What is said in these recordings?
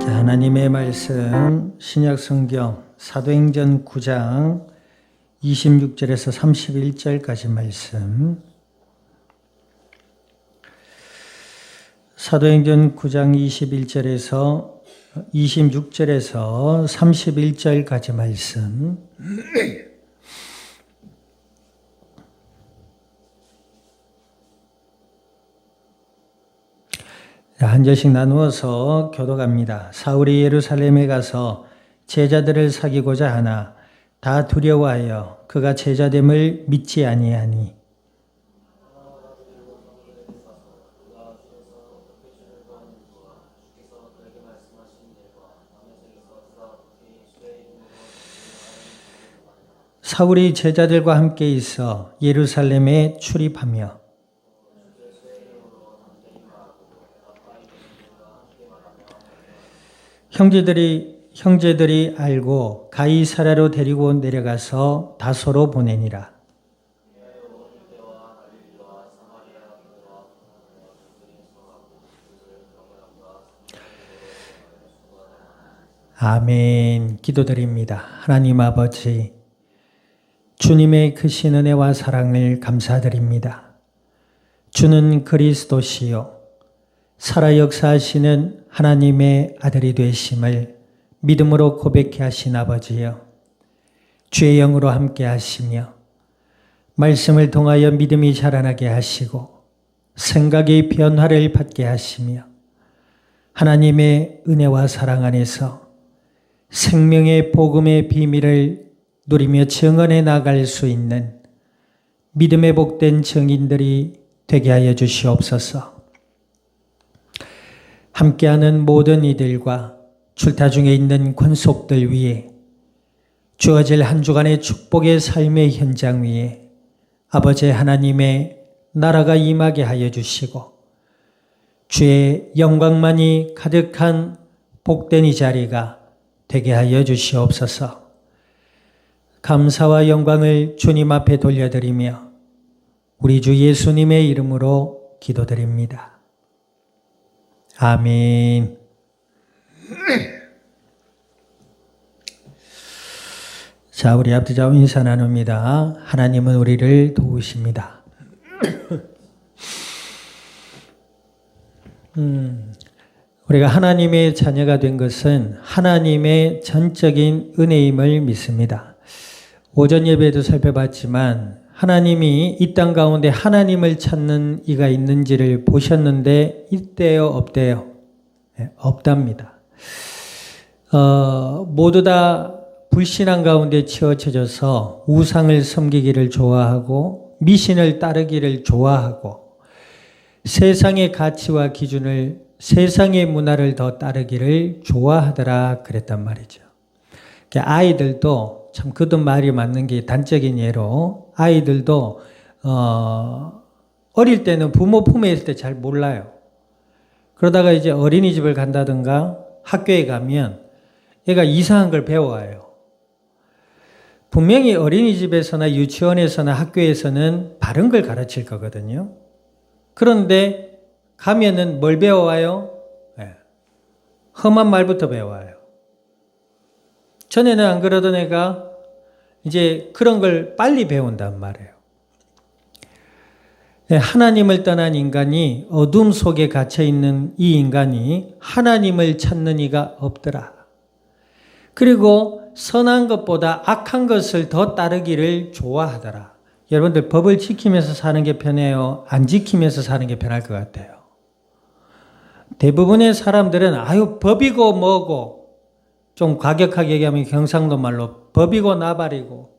하나님의 말씀 신약성경 사도행전 9장 26절에서 31절까지 말씀. 사도행전 9장 26절에서 31절까지 말씀. 한 절씩 나누어서 교독합니다. 사울이 예루살렘에 가서 제자들을 사귀고자 하나 다 두려워하여 그가 제자됨을 믿지 아니하니 사울이 제자들과 함께 있어 예루살렘에 출입하며 형제들이 알고 가이사랴로 데리고 내려가서 다소로 보내니라. 아멘. 기도드립니다. 하나님 아버지, 주님의 크신 은혜와 사랑을 감사드립니다. 주는 그리스도시요 살아 역사하시는 하나님의 아들이 되심을 믿음으로 고백케 하신 아버지여, 주의 영으로 함께 하시며 말씀을 통하여 믿음이 자라나게 하시고 생각의 변화를 받게 하시며 하나님의 은혜와 사랑 안에서 생명의 복음의 비밀을 누리며 증언해 나갈 수 있는 믿음의 복된 증인들이 되게 하여 주시옵소서. 함께하는 모든 이들과 출타 중에 있는 권속들 위에 주어질 한 주간의 축복의 삶의 현장 위에 아버지 하나님의 나라가 임하게 하여 주시고 주의 영광만이 가득한 복된 이 자리가 되게 하여 주시옵소서. 감사와 영광을 주님 앞에 돌려드리며 우리 주 예수님의 이름으로 기도드립니다. 아멘. 자, 우리 앞뒤좌우 인사 나눕니다. 하나님은 우리를 도우십니다. 우리가 하나님의 자녀가 된 것은 하나님의 전적인 은혜임을 믿습니다. 오전 예배에도 살펴봤지만 하나님이 이 땅 가운데 하나님을 찾는 이가 있는지를 보셨는데 있대요, 없대요? 네, 없답니다. 모두 다 불신앙 가운데 치우쳐져서 우상을 섬기기를 좋아하고 미신을 따르기를 좋아하고 세상의 가치와 기준을, 세상의 문화를 더 따르기를 좋아하더라 그랬단 말이죠. 아이들도 참 그도 말이 맞는 게 단적인 예로 아이들도 어릴 때는 부모 품에 있을 때 잘 몰라요. 그러다가 이제 어린이집을 간다든가 학교에 가면 얘가 이상한 걸 배워와요. 분명히 어린이집에서나 유치원에서나 학교에서는 바른 걸 가르칠 거거든요. 그런데 가면은 뭘 배워와요? 네. 험한 말부터 배워와요. 전에는 안 그러던 애가 이제 그런 걸 빨리 배운단 말이에요. 하나님을 떠난 인간이 어둠 속에 갇혀있는 이 인간이 하나님을 찾는 이가 없더라. 그리고 선한 것보다 악한 것을 더 따르기를 좋아하더라. 여러분들 법을 지키면서 사는 게 편해요? 안 지키면서 사는 게 편할 것 같아요? 대부분의 사람들은 아유 법이고 뭐고, 좀 과격하게 얘기하면 경상도 말로 법이고 나발이고,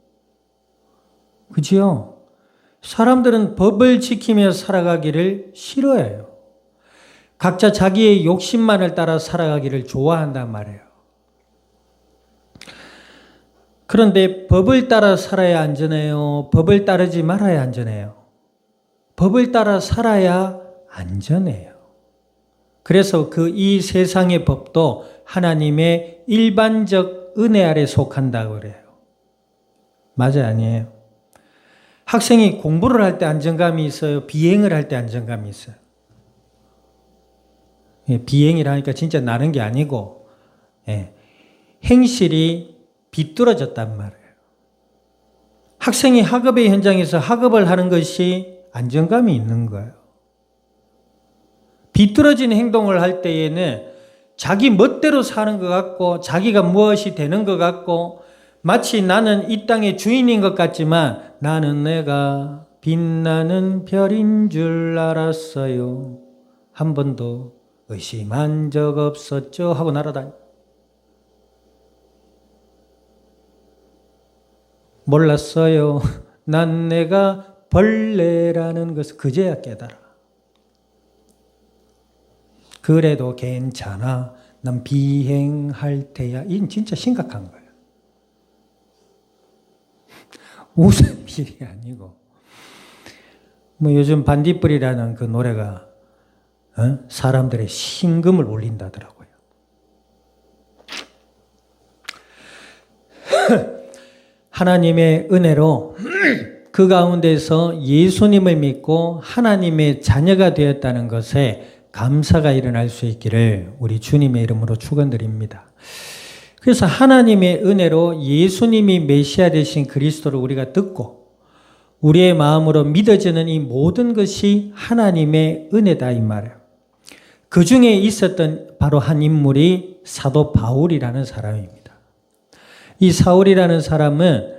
그지요? 사람들은 법을 지키며 살아가기를 싫어해요. 각자 자기의 욕심만을 따라 살아가기를 좋아한단 말이에요. 그런데 법을 따라 살아야 안전해요? 법을 따르지 말아야 안전해요? 법을 따라 살아야 안전해요. 그래서 이 세상의 법도 하나님의 일반적 은혜 아래 속한다고 그래요. 맞아요, 아니에요? 학생이 공부를 할 때 안정감이 있어요? 비행을 할 때 안정감이 있어요? 비행이라니까 진짜 나는 게 아니고 행실이 비뚤어졌단 말이에요. 학생이 학업의 현장에서 학업을 하는 것이 안정감이 있는 거예요. 비뚤어진 행동을 할 때에는 자기 멋대로 사는 것 같고 자기가 무엇이 되는 것 같고 마치 나는 이 땅의 주인인 것 같지만 나는 내가 빛나는 별인 줄 알았어요. 한 번도 의심한 적 없었죠 하고 날아다니. 몰랐어요. 난 내가 벌레라는 것을 그제야 깨달아. 그래도 괜찮아. 난 비행할 테야. 이건 진짜 심각한 거예요. 웃을 일이 아니고. 뭐 요즘 반딧불이라는 그 노래가 사람들의 심금을 울린다더라고요. 하나님의 은혜로 그 가운데서 예수님을 믿고 하나님의 자녀가 되었다는 것에 감사가 일어날 수 있기를 우리 주님의 이름으로 축원드립니다. 그래서 하나님의 은혜로 예수님이 메시아 되신 그리스도를 우리가 듣고 우리의 마음으로 믿어지는 이 모든 것이 하나님의 은혜다 이 말이에요. 그 중에 있었던 바로 한 인물이 사도 바울이라는 사람입니다. 이 사울이라는 사람은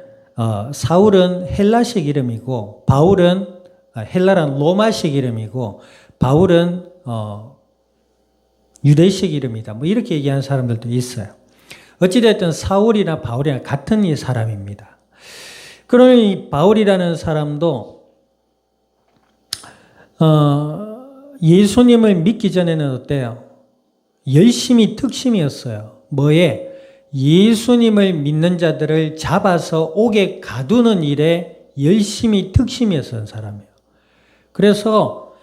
사울은 헬라식 이름이고 바울은 헬라란 로마식 이름이고 바울은 유대식 이름이다. 뭐 이렇게 얘기하는 사람들도 있어요. 어찌됐든 사울이나 바울이나 같은 이 사람입니다. 그러니 이 바울이라는 사람도 예수님을 믿기 전에는 어때요? 열심히 특심이었어요. 뭐에? 예수님을 믿는 자들을 잡아서 옥에 가두는 일에 열심히 특심이었던 사람이에요. 그래서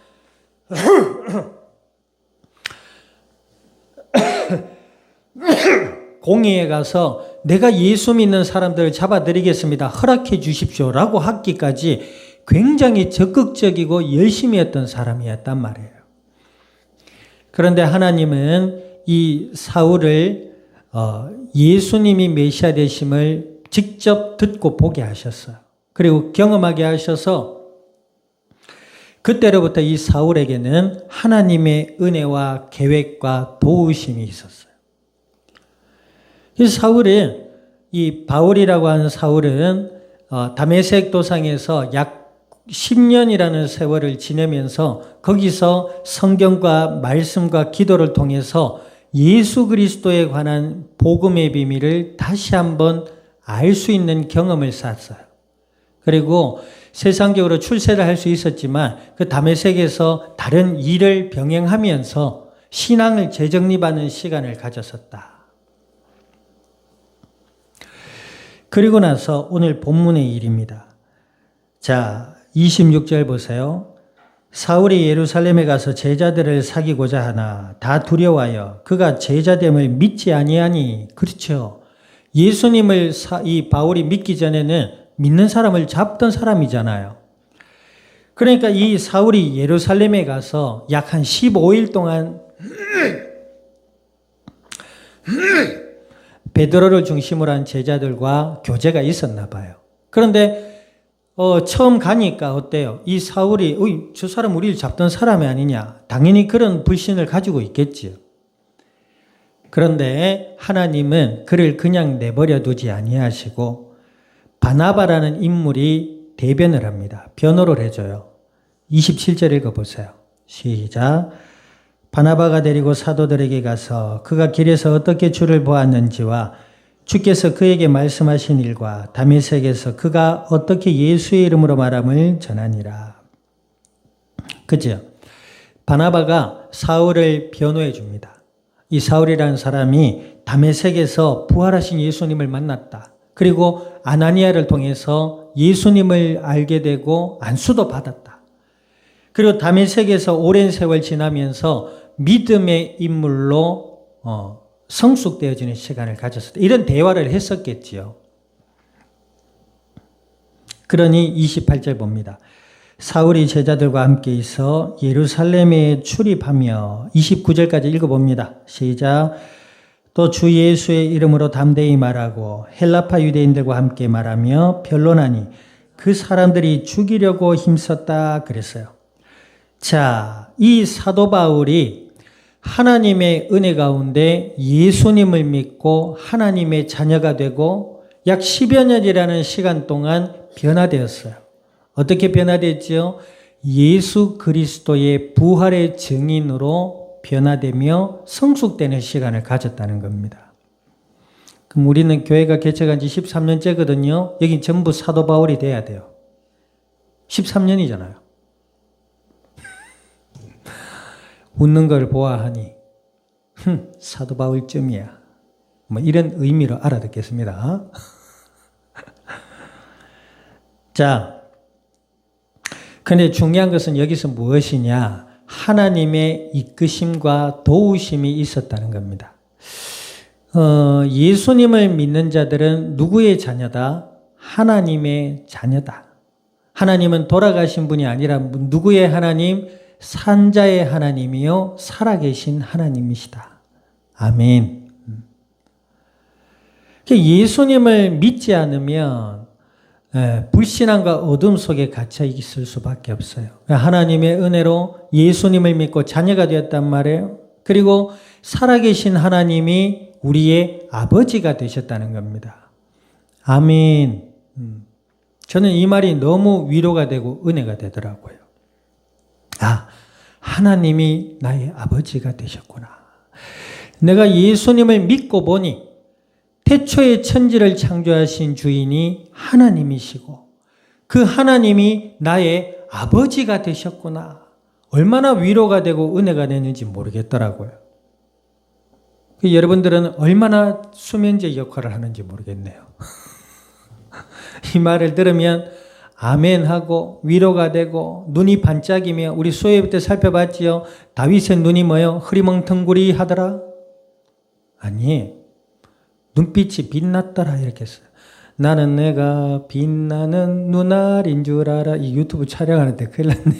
공의에 가서 내가 예수 믿는 사람들을 잡아드리겠습니다. 허락해 주십시오라고 하기까지 굉장히 적극적이고 열심히 했던 사람이었단 말이에요. 그런데 하나님은 이 사울을 예수님이 메시아 되심을 직접 듣고 보게 하셨어요. 그리고 경험하게 하셔서 그때로부터 이 사울에게는 하나님의 은혜와 계획과 도우심이 있었어요. 이 사울은 이 바울이라고 하는 사울은 다메섹 도상에서 약 10년이라는 세월을 지내면서 거기서 성경과 말씀과 기도를 통해서 예수 그리스도에 관한 복음의 비밀을 다시 한번 알 수 있는 경험을 쌓았어요. 그리고 세상적으로 출세를 할 수 있었지만 그 다메섹에서 다른 일을 병행하면서 신앙을 재정립하는 시간을 가졌었다. 그리고 나서 오늘 본문의 일입니다. 자, 26절 보세요. 사울이 예루살렘에 가서 제자들을 사귀고자 하나 다 두려워하여 그가 제자됨을 믿지 아니하니. 그렇죠. 예수님을 이 바울이 믿기 전에는 믿는 사람을 잡던 사람이잖아요. 그러니까 이 사울이 예루살렘에 가서 약 한 15일 동안 베드로를 중심으로 한 제자들과 교제가 있었나 봐요. 그런데 처음 가니까 어때요? 이 사울이 저 사람 우리를 잡던 사람이 아니냐. 당연히 그런 불신을 가지고 있겠지요. 그런데 하나님은 그를 그냥 내버려 두지 아니하시고 바나바라는 인물이 대변을 합니다. 변호를 해줘요. 27절 읽어보세요. 시작. 바나바가 데리고 사도들에게 가서 그가 길에서 어떻게 주를 보았는지와 주께서 그에게 말씀하신 일과 다메섹에서 그가 어떻게 예수의 이름으로 말함을 전하니라. 그죠? 바나바가 사울을 변호해 줍니다. 이 사울이라는 사람이 다메섹에서 부활하신 예수님을 만났다. 그리고 아나니아를 통해서 예수님을 알게 되고 안수도 받았다. 그리고 다메섹에서 오랜 세월 지나면서 믿음의 인물로 성숙되어지는 시간을 가졌었다. 이런 대화를 했었겠지요. 그러니 28절 봅니다. 사울이 제자들과 함께 있어 예루살렘에 출입하며 29절까지 읽어봅니다. 시작. 또 주 예수의 이름으로 담대히 말하고 헬라파 유대인들과 함께 말하며 변론하니 그 사람들이 죽이려고 힘썼다 그랬어요. 자, 이 사도 바울이 하나님의 은혜 가운데 예수님을 믿고 하나님의 자녀가 되고 약 10여 년이라는 시간 동안 변화되었어요. 어떻게 변화됐지요? 예수 그리스도의 부활의 증인으로 변화되며 성숙되는 시간을 가졌다는 겁니다. 그럼 우리는 교회가 개척한 지 13년째거든요. 여긴 전부 사도 바울이 돼야 돼요. 13년이잖아요. 웃는 걸 보아하니 사도 바울쯤이야. 뭐 이런 의미로 알아듣겠습니다. 자, 근데 중요한 것은 여기서 무엇이냐? 하나님의 이끄심과 도우심이 있었다는 겁니다. 예수님을 믿는 자들은 누구의 자녀다? 하나님의 자녀다. 하나님은 돌아가신 분이 아니라 누구의 하나님? 산자의 하나님이요 살아계신 하나님이시다. 아멘. 예수님을 믿지 않으면 불신앙과 어둠 속에 갇혀 있을 수밖에 없어요. 하나님의 은혜로 예수님을 믿고 자녀가 되었단 말이에요. 그리고 살아계신 하나님이 우리의 아버지가 되셨다는 겁니다. 아멘. 저는 이 말이 너무 위로가 되고 은혜가 되더라고요. 아, 하나님이 나의 아버지가 되셨구나. 내가 예수님을 믿고 보니 태초에 천지를 창조하신 주인이 하나님이시고 그 하나님이 나의 아버지가 되셨구나. 얼마나 위로가 되고 은혜가 되는지 모르겠더라고요. 여러분들은 얼마나 수면제 역할을 하는지 모르겠네요. 이 말을 들으면 아멘하고 위로가 되고 눈이 반짝이며 우리 수요일 때 살펴봤지요. 다윗의 눈이 뭐요? 흐리멍텅구리 하더라? 아니, 눈빛이 빛났더라 이렇게 했어요. 나는 내가 빛나는 눈알인 줄 알아. 이 유튜브 촬영하는데 큰일 났네.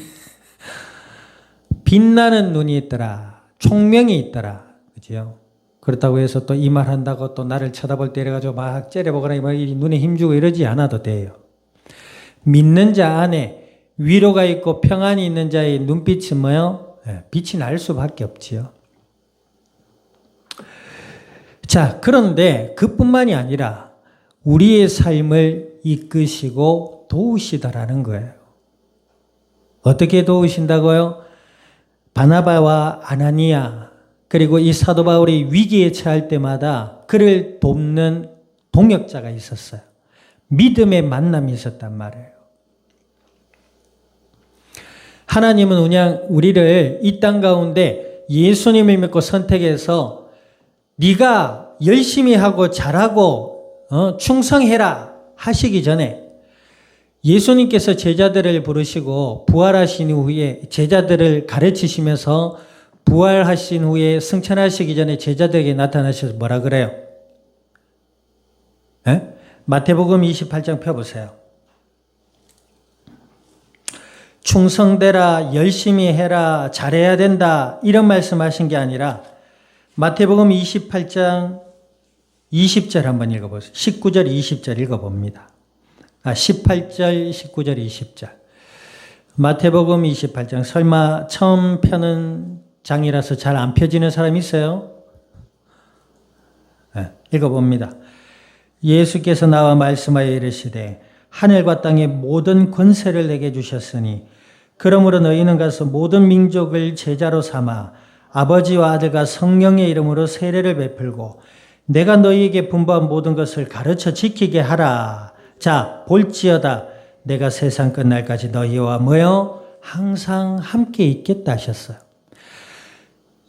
빛나는 눈이 있더라. 총명이 있더라. 그죠? 그렇다고 해서 또 이 말 한다고 또 나를 쳐다볼 때 이래가지고 막 째려보거나 막 눈에 힘주고 이러지 않아도 돼요. 믿는 자 안에 위로가 있고 평안이 있는 자의 눈빛은 뭐요? 빛이 날 수밖에 없지요. 자, 그런데 그뿐만이 아니라 우리의 삶을 이끄시고 도우시다라는 거예요. 어떻게 도우신다고요? 바나바와 아나니아 그리고 이 사도 바울이 위기에 처할 때마다 그를 돕는 동역자가 있었어요. 믿음의 만남이 있었단 말이에요. 하나님은 그냥 우리를 이 땅 가운데 예수님을 믿고 선택해서 네가 열심히 하고 잘하고 충성해라 하시기 전에 예수님께서 제자들을 부르시고 부활하신 후에 제자들을 가르치시면서 부활하신 후에 승천하시기 전에 제자들에게 나타나셔서 뭐라 그래요? 에? 마태복음 28장 펴보세요. 충성되라, 열심히 해라, 잘해야 된다 이런 말씀하신 게 아니라 마태복음 28장 20절 한번 읽어보세요. 19절 20절 읽어봅니다. 18절 19절 20절 마태복음 28장 설마 처음 펴는 장이라서 잘 안 펴지는 사람 있어요? 네, 읽어봅니다. 예수께서 나와 말씀하여 이르시되 하늘과 땅의 모든 권세를 내게 주셨으니 그러므로 너희는 가서 모든 민족을 제자로 삼아 아버지와 아들과 성령의 이름으로 세례를 베풀고 내가 너희에게 분부한 모든 것을 가르쳐 지키게 하라. 자, 볼지어다 내가 세상 끝날까지 너희와 뭐요? 항상 함께 있겠다 하셨어요.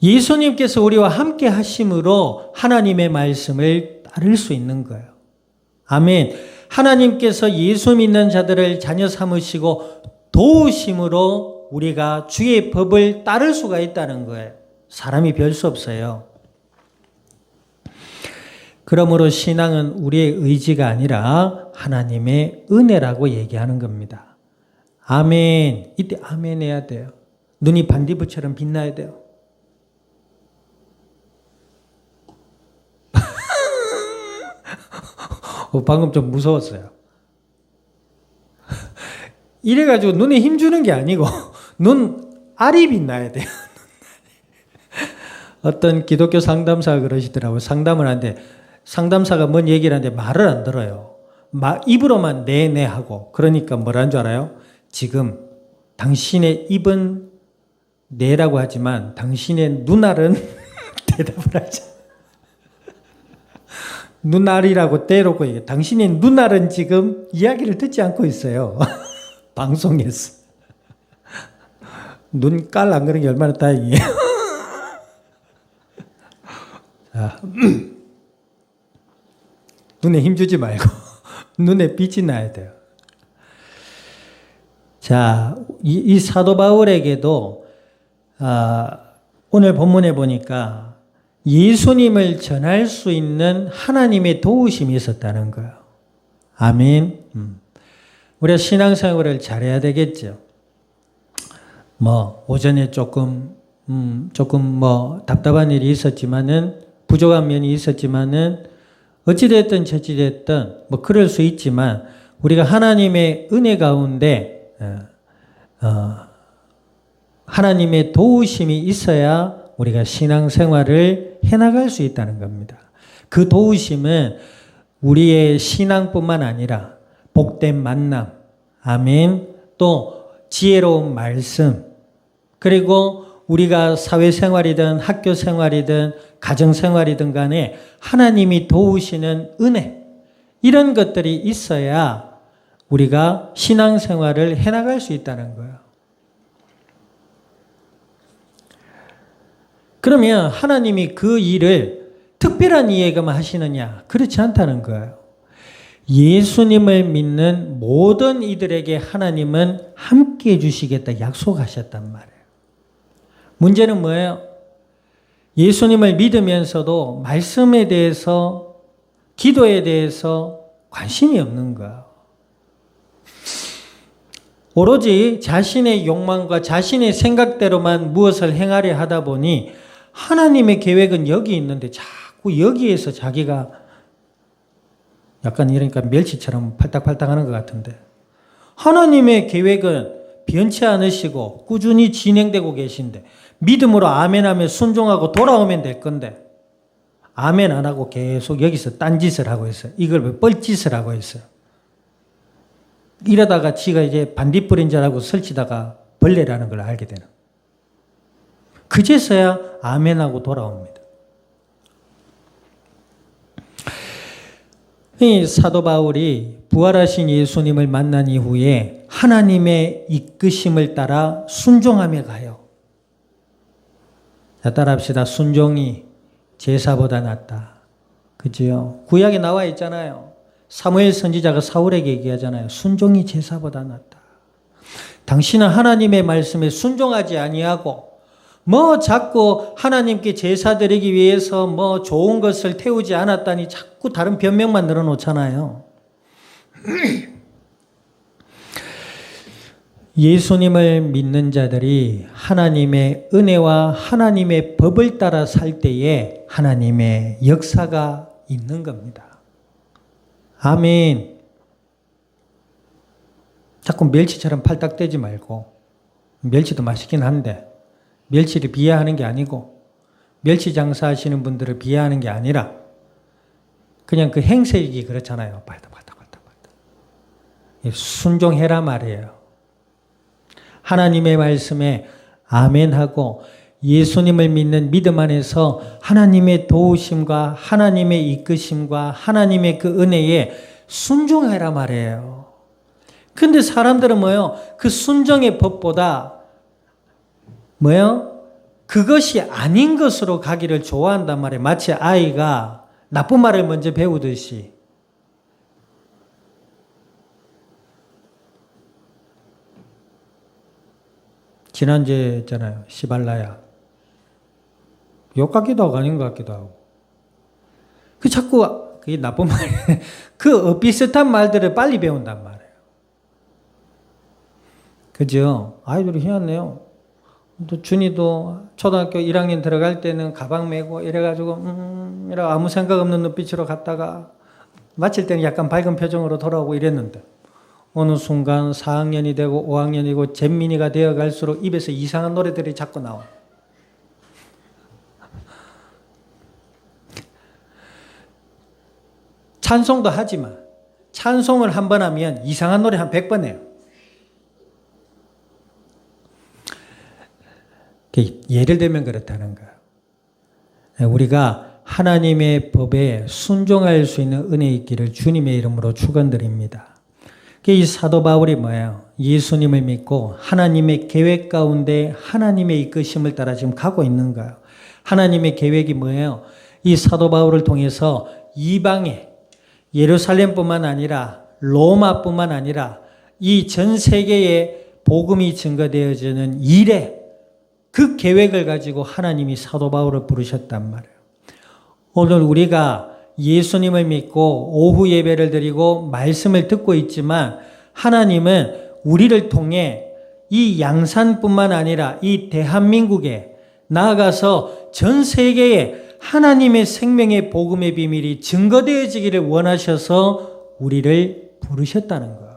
예수님께서 우리와 함께 하심으로 하나님의 말씀을 따를 수 있는 거예요. 아멘. 하나님께서 예수 믿는 자들을 자녀 삼으시고 도우심으로 우리가 주의 법을 따를 수가 있다는 거예요. 사람이 별 수 없어요. 그러므로 신앙은 우리의 의지가 아니라 하나님의 은혜라고 얘기하는 겁니다. 아멘. 이때 아멘 해야 돼요. 눈이 반디부처럼 빛나야 돼요. 방금 좀 무서웠어요. 이래가지고 눈에 힘 주는 게 아니고 눈 아립이 나야 돼요. 어떤 기독교 상담사가 그러시더라고요. 상담을 하는데 상담사가 뭔 얘기를 하는데 말을 안 들어요. 입으로만 네네 하고. 그러니까 뭐라는 줄 알아요? 지금 당신의 입은 네라고 하지만 당신의 눈알은 대답을 하죠. 눈알이라고 떼놓고 얘기해. 당신의 눈알은 지금 이야기를 듣지 않고 있어요. 방송에서. 눈깔 안 그런 게 얼마나 다행이에요. 자, 눈에 힘주지 말고 눈에 빛이 나야 돼요. 자, 이 사도 바울에게도 오늘 본문에 보니까 예수님을 전할 수 있는 하나님의 도우심이 있었다는 거예요. 아멘. 우리가 신앙생활을 잘해야 되겠죠. 오전에 조금 답답한 일이 있었지만은, 부족한 면이 있었지만은, 어찌됐든 저찌됐든, 그럴 수 있지만, 우리가 하나님의 은혜 가운데, 하나님의 도우심이 있어야 우리가 신앙생활을 해나갈 수 있다는 겁니다. 그 도우심은 우리의 신앙뿐만 아니라 복된 만남, 아멘, 또 지혜로운 말씀, 그리고 우리가 사회생활이든 학교생활이든 가정생활이든 간에 하나님이 도우시는 은혜, 이런 것들이 있어야 우리가 신앙생활을 해나갈 수 있다는 거예요. 그러면 하나님이 그 일을 특별한 이에게만 하시느냐? 그렇지 않다는 거예요. 예수님을 믿는 모든 이들에게 하나님은 함께 해주시겠다 약속하셨단 말이에요. 문제는 뭐예요? 예수님을 믿으면서도 말씀에 대해서, 기도에 대해서 관심이 없는 거예요. 오로지 자신의 욕망과 자신의 생각대로만 무엇을 행하려 하다 보니 하나님의 계획은 여기 있는데 자꾸 여기에서 자기가 약간 이러니까 멸치처럼 팔딱팔딱 하는 것 같은데, 하나님의 계획은 변치 않으시고 꾸준히 진행되고 계신데 믿음으로 아멘하며 순종하고 돌아오면 될 건데 아멘 안 하고 계속 여기서 딴짓을 하고 있어요. 이걸 왜 뻘짓을 하고 있어요. 이러다가 지가 이제 반딧불인 줄 알고 설치다가 벌레라는 걸 알게 되는. 그제서야 아멘하고 돌아옵니다. 이 사도 바울이 부활하신 예수님을 만난 이후에 하나님의 이끄심을 따라 순종하며 가요. 자, 따라합시다. 순종이 제사보다 낫다. 그죠? 구약에 나와 있잖아요. 사무엘 선지자가 사울에게 얘기하잖아요. 순종이 제사보다 낫다. 당신은 하나님의 말씀에 순종하지 아니하고 자꾸 하나님께 제사 드리기 위해서 좋은 것을 태우지 않았다니 자꾸 다른 변명만 늘어놓잖아요. 예수님을 믿는 자들이 하나님의 은혜와 하나님의 법을 따라 살 때에 하나님의 역사가 있는 겁니다. 아멘. 자꾸 멸치처럼 팔딱대지 말고, 멸치도 맛있긴 한데 멸치를 비하하는 게 아니고 멸치 장사하시는 분들을 비하하는 게 아니라 그냥 그 행색이 그렇잖아요. 발딱발딱. 순종해라 말이에요. 하나님의 말씀에 아멘하고 예수님을 믿는 믿음 안에서 하나님의 도우심과 하나님의 이끄심과 하나님의 그 은혜에 순종해라 말이에요. 근데 사람들은 그 순종의 법보다 그것이 아닌 것으로 가기를 좋아한단 말이에요. 마치 아이가 나쁜 말을 먼저 배우듯이. 지난주에 했잖아요. 시발라야. 욕 같기도 하고 아닌 것 같기도 하고. 자꾸 그게 나쁜 말이에요. 그 비슷한 말들을 빨리 배운단 말이에요. 그죠? 아이들이 희한해요. 또 준이도 초등학교 1학년 들어갈 때는 가방 메고 이래가지고 이래 아무 생각 없는 눈빛으로 갔다가 마칠 때는 약간 밝은 표정으로 돌아오고 이랬는데 어느 순간 4학년이 되고 5학년이고 잼민이가 되어 갈수록 입에서 이상한 노래들이 자꾸 나와. 찬송도 하지만 찬송을 한 번 하면 이상한 노래 한 100번 해요. 예를 들면 그렇다는 거예요. 우리가 하나님의 법에 순종할 수 있는 은혜 있기를 주님의 이름으로 축원드립니다. 이 사도 바울이 뭐예요? 예수님을 믿고 하나님의 계획 가운데 하나님의 이끄심을 따라 지금 가고 있는 거예요. 하나님의 계획이 뭐예요? 이 사도 바울을 통해서 이방에 예루살렘뿐만 아니라 로마뿐만 아니라 이 전 세계에 복음이 증거되어지는 일에 그 계획을 가지고 하나님이 사도 바울을 부르셨단 말이에요. 오늘 우리가 예수님을 믿고 오후 예배를 드리고 말씀을 듣고 있지만 하나님은 우리를 통해 이 양산뿐만 아니라 이 대한민국에 나아가서 전 세계에 하나님의 생명의 복음의 비밀이 증거되어지기를 원하셔서 우리를 부르셨다는 거예요.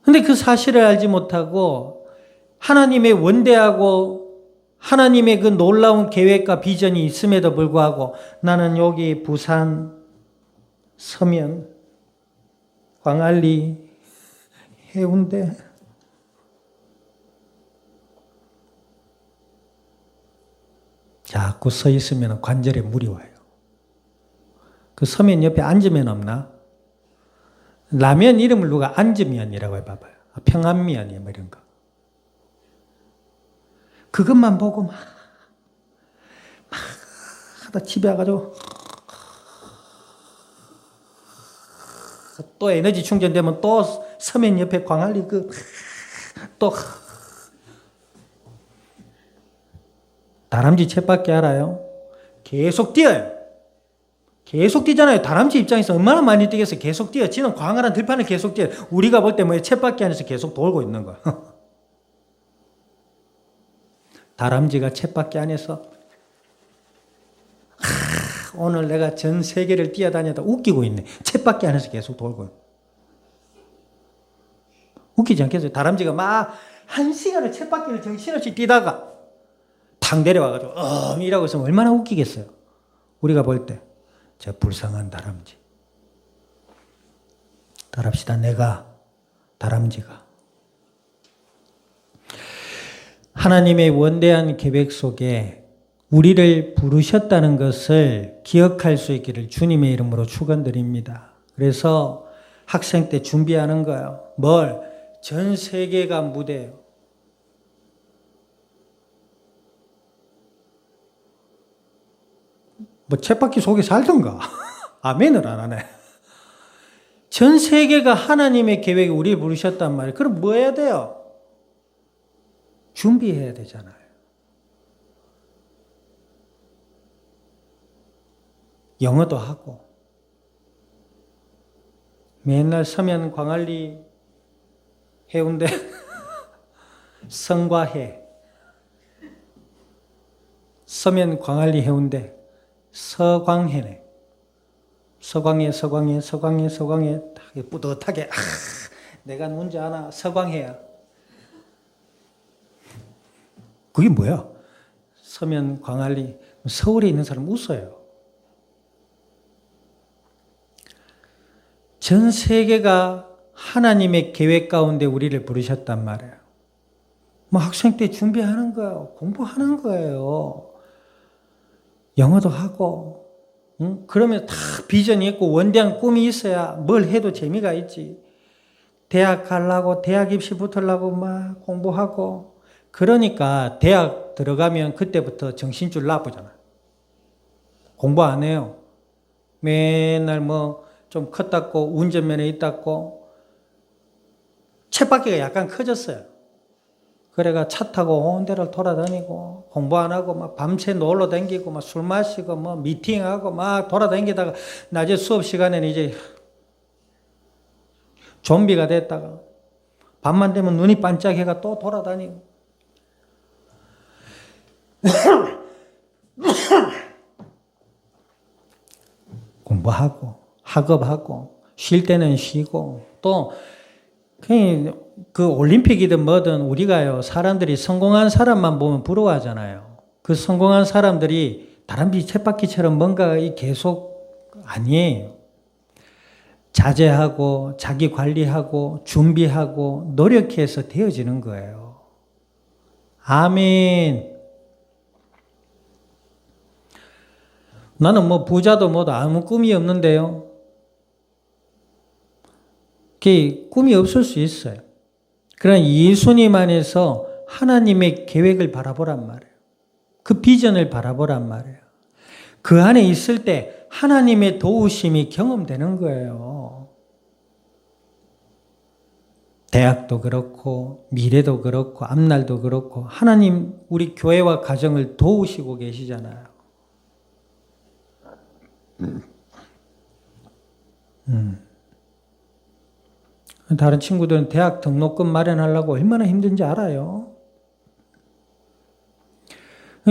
근데 그 사실을 알지 못하고 하나님의 원대하고 하나님의 그 놀라운 계획과 비전이 있음에도 불구하고 나는 여기 부산, 서면, 광안리, 해운대 자꾸 서 있으면 관절에 물이 와요. 그 서면 옆에 앉으면 없나? 라면 이름을 누가 앉으면이라고 해봐봐요. 평안면이 뭐 이런 거. 그것만 보고 막 집에 와가지고 또 에너지 충전되면 또 서면 옆에 광안리 또 다람쥐 쳇바퀴 알아요? 계속 뛰어요. 계속 뛰잖아요. 다람쥐 입장에서 얼마나 많이 뛰겠어요. 계속 뛰어. 지는 광활한 들판을 계속 뛰어요. 우리가 볼 때 뭐 쳇바퀴 안에서 계속 돌고 있는 거야. 다람쥐가 쳇바퀴 안에서 오늘 내가 전 세계를 뛰어다니다 웃기고 있네. 쳇바퀴 안에서 계속 돌고. 웃기지 않겠어요? 다람쥐가 막 1시간을 쳇바퀴를 정신없이 뛰다가 탁 내려와가지고 이라고 있으면 얼마나 웃기겠어요? 우리가 볼 때 저 불쌍한 다람쥐. 따라합시다. 내가 다람쥐가 하나님의 원대한 계획 속에 우리를 부르셨다는 것을 기억할 수 있기를 주님의 이름으로 축원드립니다. 그래서 학생 때 준비하는 거예요. 뭘? 전 세계가 무대예요. 뭐 쳇바퀴 속에 살던가. 아멘을 안 하네. 전 세계가 하나님의 계획에 우리를 부르셨단 말이에요. 그럼 뭐 해야 돼요? 준비해야 되잖아요. 영어도 하고 맨날 서면 광안리 해운대 성과해 서면 광안리 해운대 서광해네. 서광해 뿌듯하게 내가 누군지 아나? 서광해야. 그게 뭐야? 서면 광안리. 서울에 있는 사람 웃어요. 전 세계가 하나님의 계획 가운데 우리를 부르셨단 말이에요. 뭐 학생 때 준비하는 거예요. 공부하는 거예요. 영어도 하고, 그러면 다 비전이 있고 원대한 꿈이 있어야 뭘 해도 재미가 있지. 대학 가려고, 대학 입시 붙으려고 막 공부하고, 그러니까 대학 들어가면 그때부터 정신줄 나쁘잖아. 공부 안 해요. 맨날 뭐 좀 컸다고, 운전면허 있다고, 쳇바퀴가 약간 커졌어요. 그래가 차 타고 온 데를 돌아다니고 공부 안 하고 막 밤새 놀러 다니고 막 술 마시고 뭐 미팅하고 막 돌아다니다가 낮에 수업 시간에는 이제 좀비가 됐다가 밤만 되면 눈이 반짝해가 또 돌아다니고 공부하고 학업하고 쉴 때는 쉬고 또 그 올림픽이든 뭐든 우리가요 사람들이 성공한 사람만 보면 부러워하잖아요. 그 성공한 사람들이 다람쥐 쳇바퀴처럼 뭔가 계속 아니에요. 자제하고 자기 관리하고 준비하고 노력해서 되어지는 거예요. 아멘. 나는 뭐 부자도 뭐도 아무 꿈이 없는데요. 꿈이 없을 수 있어요. 그러나 예수님 안에서 하나님의 계획을 바라보란 말이에요. 그 비전을 바라보란 말이에요. 그 안에 있을 때 하나님의 도우심이 경험되는 거예요. 대학도 그렇고 미래도 그렇고 앞날도 그렇고 하나님 우리 교회와 가정을 도우시고 계시잖아요. 다른 친구들은 대학 등록금 마련하려고 얼마나 힘든지 알아요.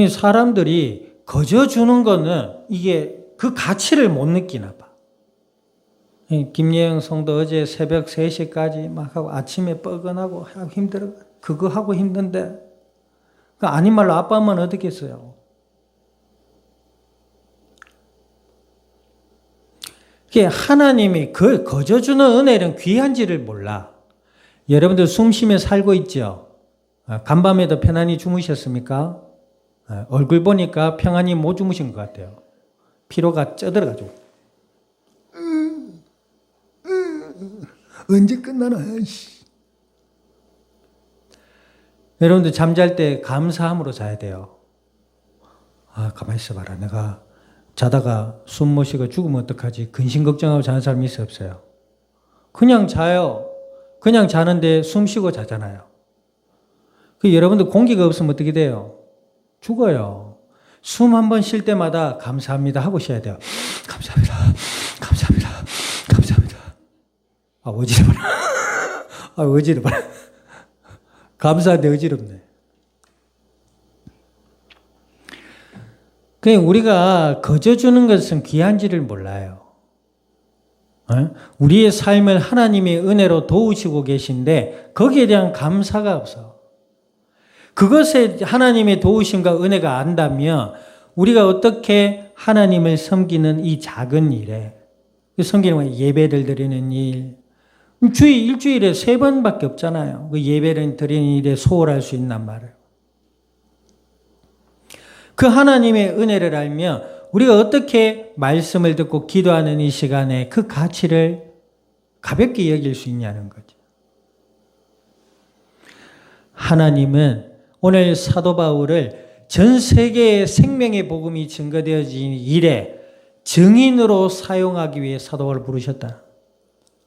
사람들이 거저 주는 거는 이게 그 가치를 못 느끼나 봐. 김예영 성도 어제 새벽 3시까지 막 하고 아침에 뻐근하고 힘들어. 그거 하고 힘든데. 아닌 말로 아빠만 어떻겠어요. 하나님이 그 거저 주는 은혜는 귀한지를 몰라. 여러분들 숨 쉬며 살고 있죠? 간밤에도 편안히 주무셨습니까? 얼굴 보니까 평안히 못 주무신 것 같아요. 피로가 쪄들어가지고. 언제 끝나나? 여러분들 잠잘 때 감사함으로 자야 돼요. 가만히 있어봐라. 내가 자다가 숨 못 쉬고 죽으면 어떡하지? 근심 걱정하고 자는 사람이 있어 없어요? 그냥 자요. 그냥 자는데 숨 쉬고 자잖아요. 여러분들 공기가 없으면 어떻게 돼요? 죽어요. 숨 한 번 쉴 때마다 감사합니다 하고 쉬어야 돼요. 감사합니다. 감사합니다. 감사합니다. 어지러워라. 어지러워라. 감사한데 어지럽네. 그냥 우리가 거저 주는 것은 귀한지를 몰라요. 우리의 삶을 하나님의 은혜로 도우시고 계신데 거기에 대한 감사가 없어. 그것에 하나님의 도우심과 은혜가 안다면 우리가 어떻게 하나님을 섬기는 이 작은 일에 섬기는 건 예배를 드리는 일, 일주일에 3번밖에 없잖아요. 그 예배를 드리는 일에 소홀할 수 있단 말이에요. 그 하나님의 은혜를 알면 우리가 어떻게 말씀을 듣고 기도하는 이 시간에 그 가치를 가볍게 여길 수 있냐는 거죠. 하나님은 오늘 사도 바울을 전 세계의 생명의 복음이 증거되어진 일에 증인으로 사용하기 위해 사도 바울을 부르셨다.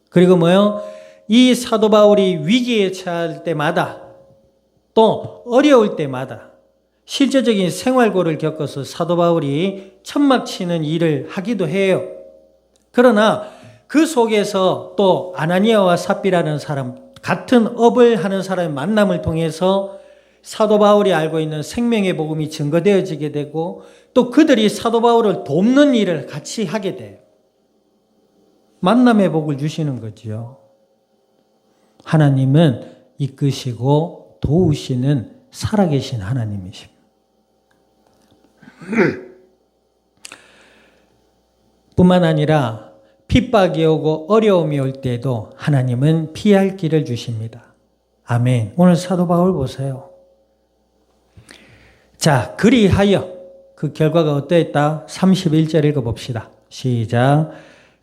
그리고 이 사도 바울이 위기에 처할 때마다 또 어려울 때마다 실제적인 생활고를 겪어서 사도 바울이 천막 치는 일을 하기도 해요. 그러나 그 속에서 또 아나니아와 삽비라는 사람, 같은 업을 하는 사람의 만남을 통해서 사도 바울이 알고 있는 생명의 복음이 증거되어지게 되고 또 그들이 사도 바울을 돕는 일을 같이 하게 돼요. 만남의 복을 주시는 거지요. 하나님은 이끄시고 도우시는 살아계신 하나님이십니다. 뿐만 아니라 핍박이 오고 어려움이 올 때에도 하나님은 피할 길을 주십니다. 아멘. 오늘 사도 바울 보세요. 자, 그리하여 그 결과가 어떠했다? 31절 읽어봅시다. 시작.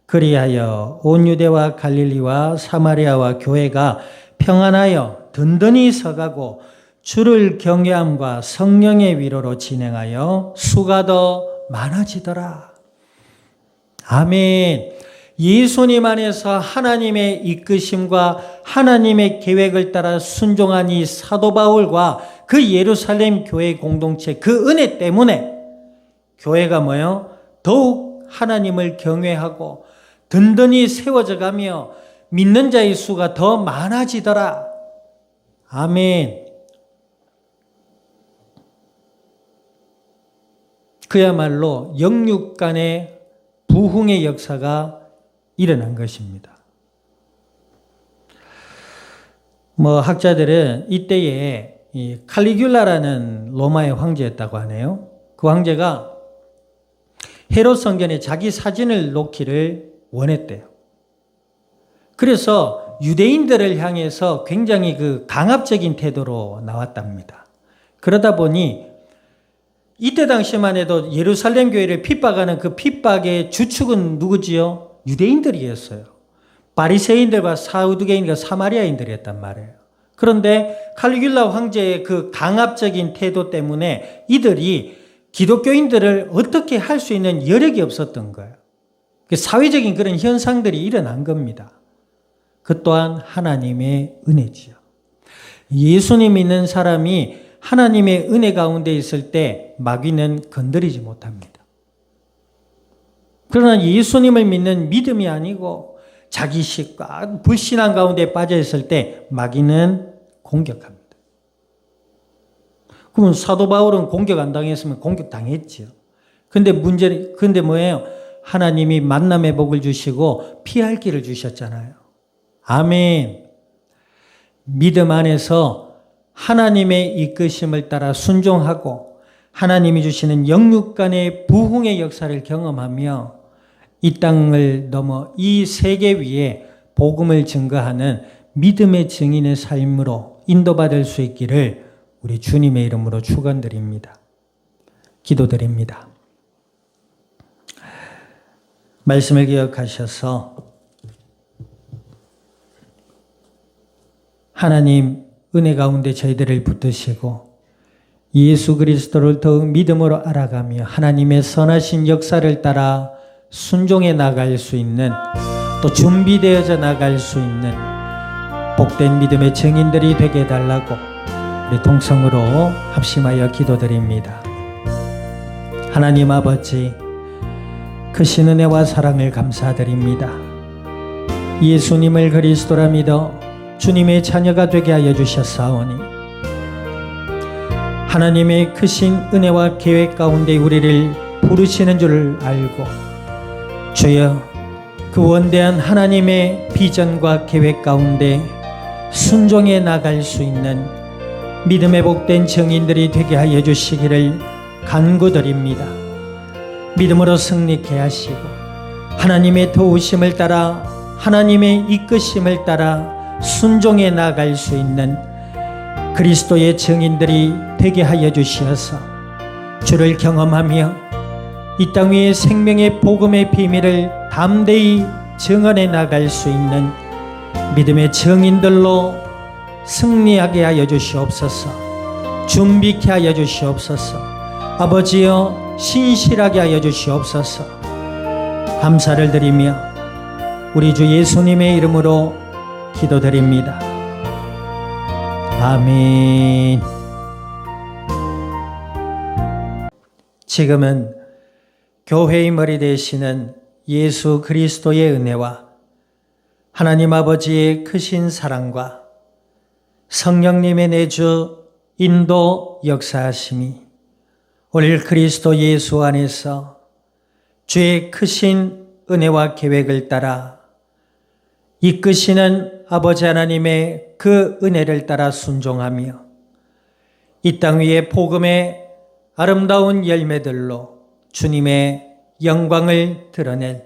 그리하여 온 유대와 갈릴리와 사마리아와 교회가 평안하여 든든히 서가고 주를 경외함과 성령의 위로로 진행하여 수가 더 많아지더라. 아멘. 예수님 안에서 하나님의 이끄심과 하나님의 계획을 따라 순종한 이 사도 바울과 그 예루살렘 교회 공동체 그 은혜 때문에 교회가 더욱 하나님을 경외하고 든든히 세워져 가며 믿는 자의 수가 더 많아지더라. 아멘. 그야말로 영육 간의 부흥의 역사가 일어난 것입니다. 학자들은 이때에 이 칼리귤라라는 로마의 황제였다고 하네요. 그 황제가 헤롯 성전에 자기 사진을 놓기를 원했대요. 그래서 유대인들을 향해서 굉장히 강압적인 태도로 나왔답니다. 그러다 보니 이때 당시만 해도 예루살렘 교회를 핍박하는 그 핍박의 주축은 누구지요? 유대인들이었어요. 바리새인들과 사두개인과 사마리아인들이었단 말이에요. 그런데 칼리귤라 황제의 그 강압적인 태도 때문에 이들이 기독교인들을 어떻게 할 수 있는 여력이 없었던 거예요. 사회적인 그런 현상들이 일어난 겁니다. 그 또한 하나님의 은혜지요. 예수님 믿는 사람이 하나님의 은혜 가운데 있을 때 마귀는 건드리지 못합니다. 그러나 예수님을 믿는 믿음이 아니고 자기식과 불신앙 가운데 빠져 있을 때 마귀는 공격합니다. 그러면 사도 바울은 공격 안 당했으면 공격 당했지요. 근데 뭐예요? 하나님이 만남의 복을 주시고 피할 길을 주셨잖아요. 아멘. 믿음 안에서 하나님의 이끄심을 따라 순종하고 하나님이 주시는 영육 간의 부흥의 역사를 경험하며 이 땅을 넘어 이 세계 위에 복음을 증거하는 믿음의 증인의 삶으로 인도받을 수 있기를 우리 주님의 이름으로 축원드립니다. 기도드립니다. 말씀을 기억하셔서 하나님 은혜 가운데 저희들을 붙드시고 예수 그리스도를 더욱 믿음으로 알아가며 하나님의 선하신 역사를 따라 순종해 나갈 수 있는 또 준비되어져 나갈 수 있는 복된 믿음의 증인들이 되게 해달라고 우리 동성으로 합심하여 기도드립니다. 하나님 아버지 크신 은혜와 사랑을 감사드립니다. 예수님을 그리스도라 믿어 주님의 자녀가 되게 하여 주셨사오니 하나님의 크신 은혜와 계획 가운데 우리를 부르시는 줄 알고 주여 그 원대한 하나님의 비전과 계획 가운데 순종해 나갈 수 있는 믿음의 복된 증인들이 되게 하여 주시기를 간구드립니다. 믿음으로 승리케 하시고 하나님의 도우심을 따라 하나님의 이끄심을 따라 순종해 나갈 수 있는 그리스도의 증인들이 되게 하여 주시어서 주를 경험하며 이 땅 위에 생명의 복음의 비밀을 담대히 증언해 나갈 수 있는 믿음의 증인들로 승리하게 하여 주시옵소서. 준비케 하여 주시옵소서. 아버지여 신실하게 하여 주시옵소서. 감사를 드리며 우리 주 예수님의 이름으로 기도드립니다. 아멘. 지금은 교회의 머리 되시는 예수 그리스도의 은혜와 하나님 아버지의 크신 사랑과 성령님의 내주 인도 역사하심이 오늘 그리스도 예수 안에서 주의 크신 은혜와 계획을 따라 이끄시는 아버지 하나님의 그 은혜를 따라 순종하며 이 땅 위에 복음의 아름다운 열매들로 주님의 영광을 드러낼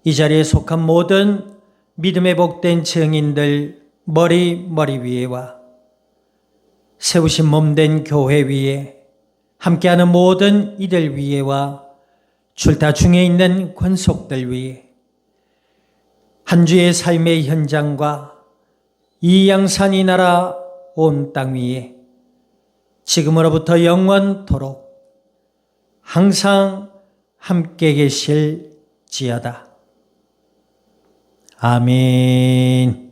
이 자리에 속한 모든 믿음의 복된 증인들 머리 위에와 세우신 몸된 교회 위에 함께하는 모든 이들 위에와 출타 중에 있는 권속들 위에 한 주의 삶의 현장과 이 양산이 나라 온 땅 위에 지금으로부터 영원토록 항상 함께 계실지어다. 아멘.